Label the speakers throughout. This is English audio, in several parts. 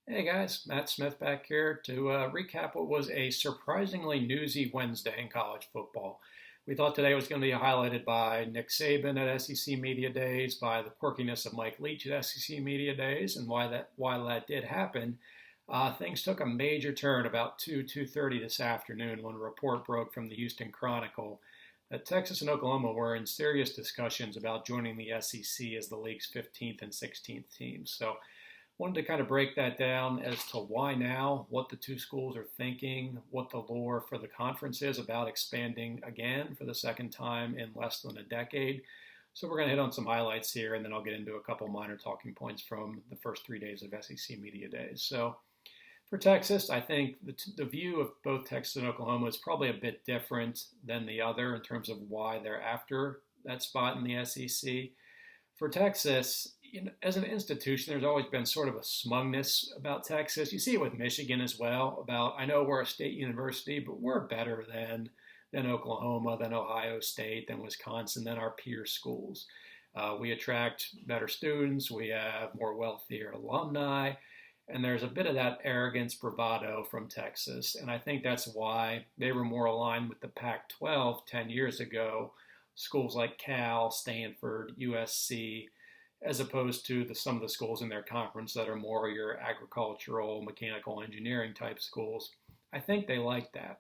Speaker 1: Hey guys, Matt Smith back here to recap what was a surprisingly newsy Wednesday in college football. We thought today was going to be highlighted by Nick Saban at SEC Media Days, by the quirkiness of Mike Leach at SEC Media Days, and while that did happen, things took a major turn about 2:30 this afternoon when a report broke from the Houston Chronicle that Texas and Oklahoma were in serious discussions about joining the SEC as the league's 15th and 16th teams. So wanted to kind of break that down as to why now, what the two schools are thinking, what the lore for the conference is about expanding again for the second time in less than a decade. So we're going to hit on some highlights here, and then I'll get into a couple minor talking points from the first 3 days of SEC Media Days. So for Texas, I think the view of both Texas and Oklahoma is probably a bit different than the other in terms of why they're after that spot in the SEC. For Texas, as an institution, there's always been sort of a smugness about Texas. You see it with Michigan as well. About I know we're a state university, but we're better than Oklahoma, than Ohio State, than Wisconsin, than our peer schools. We attract better students. We have more wealthier alumni. And there's a bit of that arrogance, bravado from Texas. And I think that's why they were more aligned with the Pac 12 10 years ago, schools like Cal, Stanford, USC, as opposed to some of the schools in their conference that are more your agricultural, mechanical engineering type schools. I think they like that.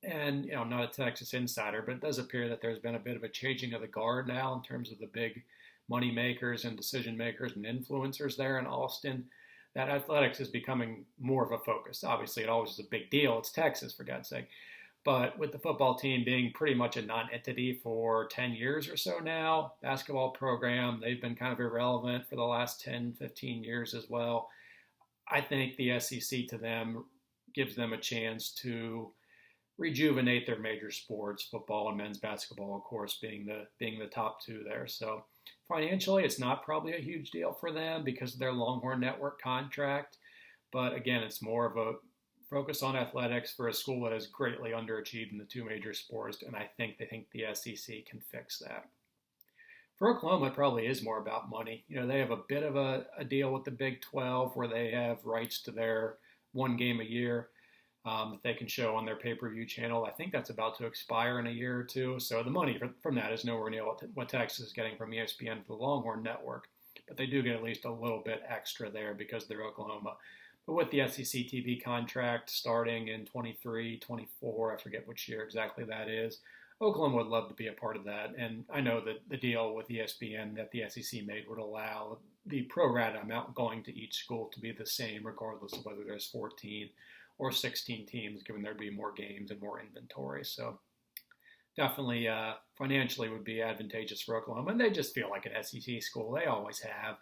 Speaker 1: And, I'm not a Texas insider, but it does appear that there's been a bit of a changing of the guard now in terms of the big money makers and decision makers and influencers there in Austin, that athletics is becoming more of a focus. Obviously, it always is a big deal. It's Texas, for God's sake. But with the football team being pretty much a non-entity for 10 years or so now, basketball program, they've been kind of irrelevant for the last 10, 15 years as well. I think the SEC to them gives them a chance to rejuvenate their major sports, football and men's basketball, of course, being the top two there. So financially, it's not probably a huge deal for them because of their Longhorn Network contract. But again, it's more of a focus on athletics for a school that has greatly underachieved in the two major sports, and I think they think the SEC can fix that. For Oklahoma, it probably is more about money. They have a bit of a deal with the Big 12 where they have rights to their one game a year that they can show on their pay-per-view channel. I think that's about to expire in a year or two, so the money from that is nowhere near what Texas is getting from ESPN for the Longhorn Network, but they do get at least a little bit extra there because they're Oklahoma. But with the SEC TV contract starting in 23, 24, I forget which year exactly that is, Oklahoma would love to be a part of that. And I know that the deal with ESPN that the SEC made would allow the pro rata amount going to each school to be the same, regardless of whether there's 14 or 16 teams, given there'd be more games and more inventory. So definitely financially would be advantageous for Oklahoma. And they just feel like an SEC school. They always have.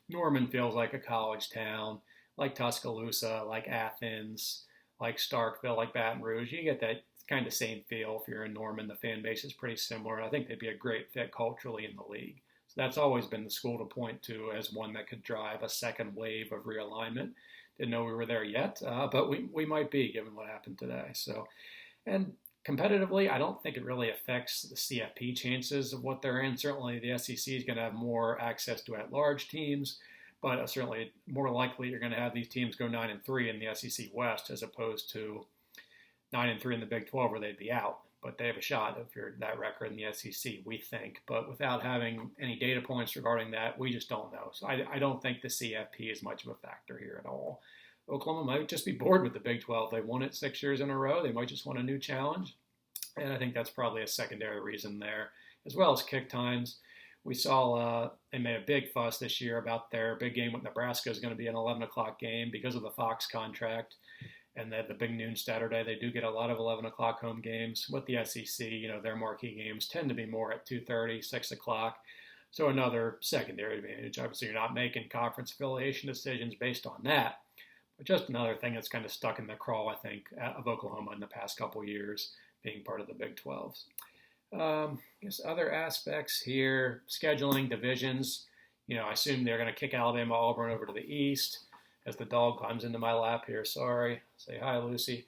Speaker 1: Norman feels like a college town, like Tuscaloosa, like Athens, like Starkville, like Baton Rouge. You get that kind of same feel if you're in Norman. The fan base is pretty similar. I think they'd be a great fit culturally in the league. So that's always been the school to point to as one that could drive a second wave of realignment. Didn't know we were there yet, but we might be given what happened today. So, and competitively, I don't think it really affects the CFP chances of what they're in. Certainly, the SEC is going to have more access to at-large teams. But certainly more likely you're going to have these teams go 9-3 in the SEC West as opposed to 9-3 in the Big 12 where they'd be out. But they have a shot if you're that record in the SEC, we think. But without having any data points regarding that, we just don't know. So I don't think the CFP is much of a factor here at all. Oklahoma might just be bored with the Big 12. They won it 6 years in a row. They might just want a new challenge. And I think that's probably a secondary reason there, as well as kick times. We saw they made a big fuss this year about their big game with Nebraska is going to be an 11 o'clock game because of the Fox contract. And then the big noon Saturday, they do get a lot of 11 o'clock home games. With the SEC, their marquee games tend to be more at 2:30, 6 o'clock. So another secondary advantage. Obviously, you're not making conference affiliation decisions based on that. But just another thing that's kind of stuck in the craw, I think, of Oklahoma in the past couple of years, being part of the Big 12s. I guess other aspects here, scheduling, divisions. I assume they're going to kick Alabama, Auburn over to the East as the dog climbs into my lap here. Sorry. Say hi, Lucy.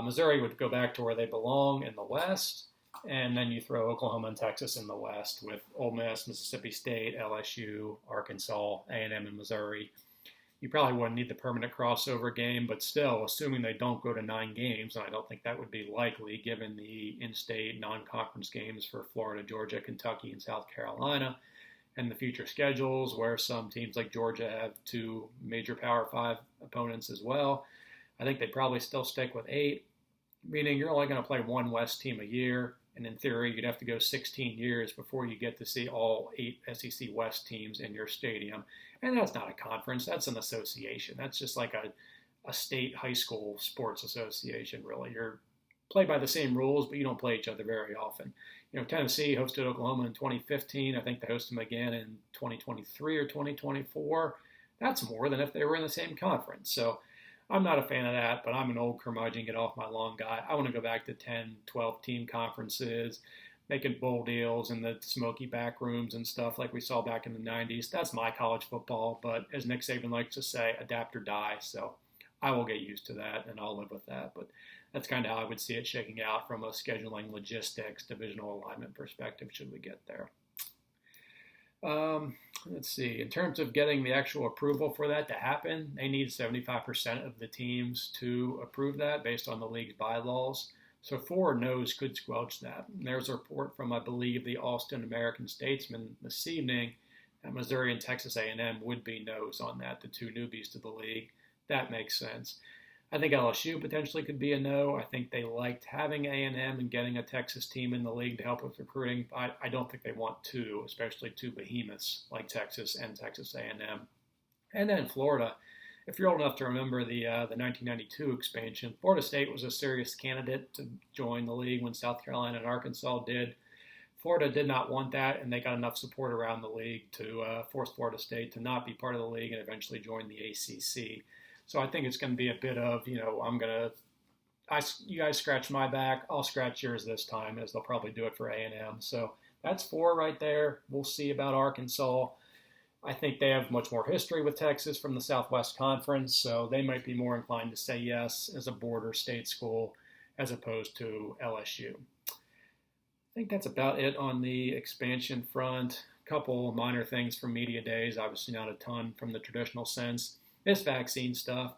Speaker 1: Missouri would go back to where they belong in the West. And then you throw Oklahoma and Texas in the West with Ole Miss, Mississippi State, LSU, Arkansas, A&M, and Missouri You probably wouldn't need the permanent crossover game, but still, assuming they don't go to 9 games, and I don't think that would be likely given the in-state non-conference games for Florida, Georgia, Kentucky, and South Carolina, and the future schedules where some teams like Georgia have 2 major Power 5 opponents as well. I think they'd probably still stick with 8, meaning you're only going to play one West team a year. And in theory, you'd have to go 16 years before you get to see all 8 SEC West teams in your stadium. And that's not a conference, that's an association. That's just like a state high school sports association, really. You're played by the same rules, but you don't play each other very often. Tennessee hosted Oklahoma in 2015. I think they host them again in 2023 or 2024. That's more than if they were in the same conference. So I'm not a fan of that, but I'm an old curmudgeon, get off my lawn guy. I want to go back to 10, 12 team conferences, making bowl deals in the smoky back rooms and stuff like we saw back in the 90s. That's my college football, but as Nick Saban likes to say, adapt or die. So I will get used to that, and I'll live with that. But that's kind of how I would see it shaking out from a scheduling, logistics, divisional alignment perspective should we get there. Let's see. In terms of getting the actual approval for that to happen, they need 75% of the teams to approve that based on the league's bylaws. So 4 no's could squelch that. And there's a report from, I believe, the Austin American-Statesman this evening that Missouri and Texas A&M would be no's on that, the 2 newbies to the league. That makes sense. I think LSU potentially could be a no. I think they liked having A&M and getting a Texas team in the league to help with recruiting. I don't think they want 2, especially 2 behemoths like Texas and Texas A&M. And then Florida, if you're old enough to remember the 1992 expansion, Florida State was a serious candidate to join the league when South Carolina and Arkansas did. Florida did not want that, and they got enough support around the league to force Florida State to not be part of the league and eventually join the ACC. So I think it's going to be a bit of, you guys scratch my back, I'll scratch yours this time, as they'll probably do it for A&M. So that's 4 right there. We'll see about Arkansas. I think they have much more history with Texas from the Southwest Conference, so they might be more inclined to say yes as a border state school as opposed to LSU. I think that's about it on the expansion front. A couple minor things from media days, obviously not a ton from the traditional sense. This vaccine stuff,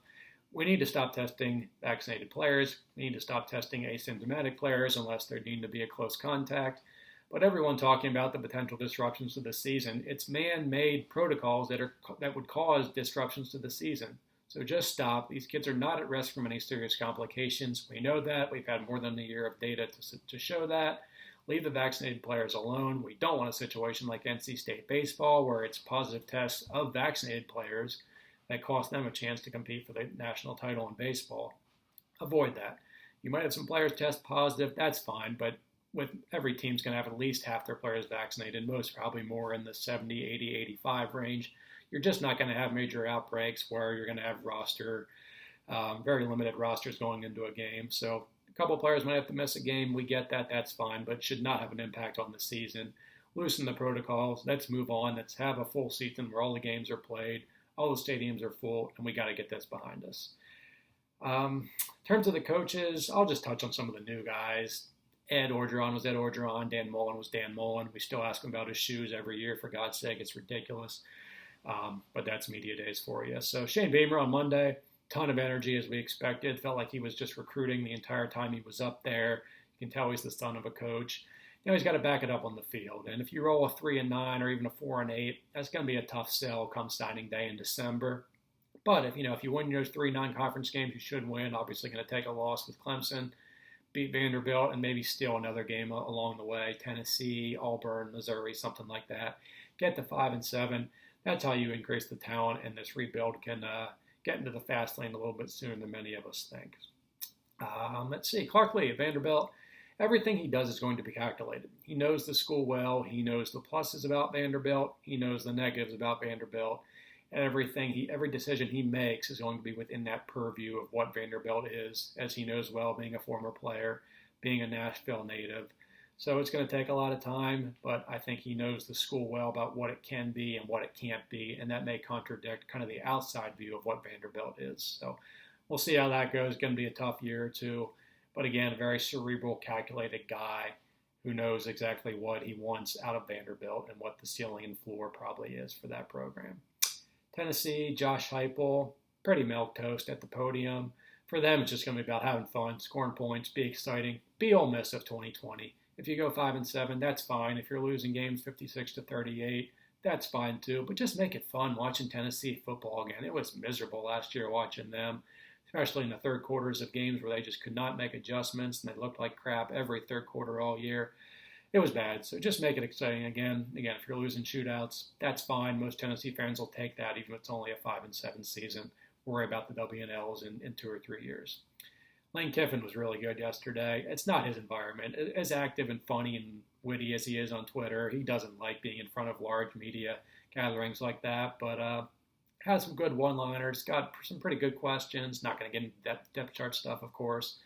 Speaker 1: we need to stop testing vaccinated players. We need to stop testing asymptomatic players unless they're deemed to be a close contact. But everyone talking about the potential disruptions to the season, it's man-made protocols that would cause disruptions to the season. So just stop. These kids are not at risk from any serious complications. We know that. We've had more than a year of data to show that. Leave the vaccinated players alone. We don't want a situation like NC State baseball where it's positive tests of vaccinated players that cost them a chance to compete for the national title in baseball. Avoid that. You might have some players test positive, that's fine, but with every team's going to have at least half their players vaccinated, most probably more in the 70, 80, 85 range. You're just not going to have major outbreaks where you're going to have very limited rosters going into a game. So a couple of players might have to miss a game. We get that, that's fine, but should not have an impact on the season. Loosen the protocols. Let's move on. Let's have a full season where all the games are played. All the stadiums are full, and we got to get this behind us. In terms of the coaches, I'll just touch on some of the new guys. Ed Orgeron was Ed Orgeron. Dan Mullen was Dan Mullen. We still ask him about his shoes every year. For God's sake, it's ridiculous. But that's media days for you. So Shane Beamer on Monday, ton of energy as we expected. Felt like he was just recruiting the entire time he was up there. You can tell he's the son of a coach. He's got to back it up on the field. And if you roll a 3-9 or even a 4-8, that's going to be a tough sell come signing day in December. But if you win those 3 non-conference games, you should win. Obviously going to take a loss with Clemson, beat Vanderbilt, and maybe steal another game along the way. Tennessee, Auburn, Missouri, something like that. Get to 5-7. That's how you increase the talent, and this rebuild can get into the fast lane a little bit sooner than many of us think. Let's see. Clark Lee at Vanderbilt. Everything he does is going to be calculated. He knows the school well. He knows the pluses about Vanderbilt. He knows the negatives about Vanderbilt. And every decision he makes is going to be within that purview of what Vanderbilt is, as he knows well, being a former player, being a Nashville native. So it's going to take a lot of time, but I think he knows the school well about what it can be and what it can't be, and that may contradict kind of the outside view of what Vanderbilt is. So we'll see how that goes. It's going to be a tough year or two. But again, a very cerebral, calculated guy who knows exactly what he wants out of Vanderbilt and what the ceiling and floor probably is for that program. Tennessee, Josh Heupel, pretty milquetoast at the podium. For them, it's just going to be about having fun, scoring points, be exciting, be Ole Miss of 2020. If you go 5-7, that's fine. If you're losing games 56-38, that's fine too. But just make it fun watching Tennessee football again. It was miserable last year watching them, especially in the third quarters of games where they just could not make adjustments and they looked like crap every third quarter all year. It was bad. So just make it exciting again. Again, if you're losing shootouts, that's fine. Most Tennessee fans will take that, even if it's only a 5-7 season. Worry about the W&Ls in 2 or 3 years. Lane Kiffin was really good yesterday. It's not his environment. As active and funny and witty as he is on Twitter, he doesn't like being in front of large media gatherings like that, but has some good one-liners, got some pretty good questions. Not going to get into depth chart stuff, of course,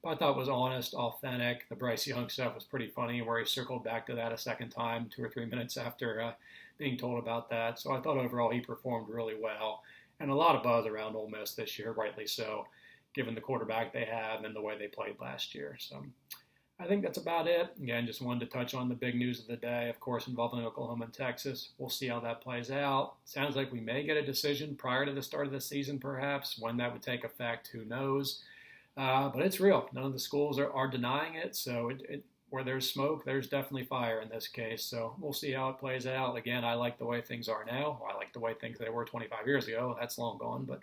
Speaker 1: but I thought it was honest, authentic. The Bryce Young stuff was pretty funny, where he circled back to that a second time 2 or 3 minutes after being told about that. So I thought overall he performed really well. And a lot of buzz around Ole Miss this year, rightly so, given the quarterback they have and the way they played last year. So I think that's about it. Again, just wanted to touch on the big news of the day, of course, involving Oklahoma and Texas. We'll see how that plays out. Sounds like we may get a decision prior to the start of the season, perhaps. When that would take effect, who knows? But it's real. None of the schools are denying it. So where there's smoke, there's definitely fire in this case. So we'll see how it plays out. Again, I like the way things are now. I like the way things they were 25 years ago. That's long gone, but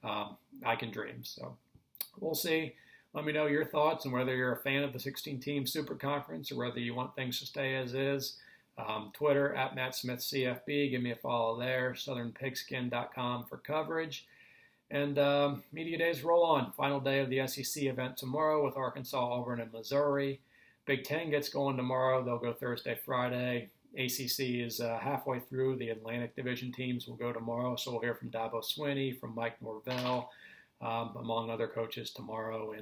Speaker 1: I can dream. So we'll see. Let me know your thoughts and whether you're a fan of the 16-team Super Conference or whether you want things to stay as is. Twitter, @MattSmithCFB. Give me a follow there. SouthernPigskin.com for coverage. And media days roll on. Final day of the SEC event tomorrow with Arkansas, Auburn, and Missouri. Big Ten gets going tomorrow. They'll go Thursday, Friday. ACC is halfway through. The Atlantic Division teams will go tomorrow. So we'll hear from Dabo Swinney, from Mike Norvell, among other coaches tomorrow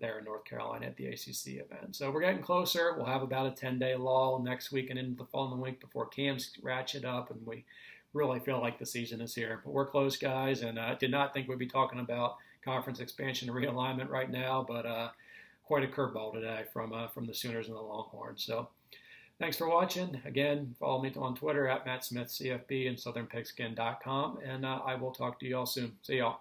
Speaker 1: there in North Carolina at the ACC event. So we're getting closer. We'll have about a 10-day lull next week and into the following week before camps ratchet up, and we really feel like the season is here. But we're close, guys, and I did not think we'd be talking about conference expansion and realignment right now, but quite a curveball today from the Sooners and the Longhorns. So thanks for watching. Again, follow me on Twitter @MattSmithCFB and SouthernPigskin.com, and I will talk to you all soon. See y'all.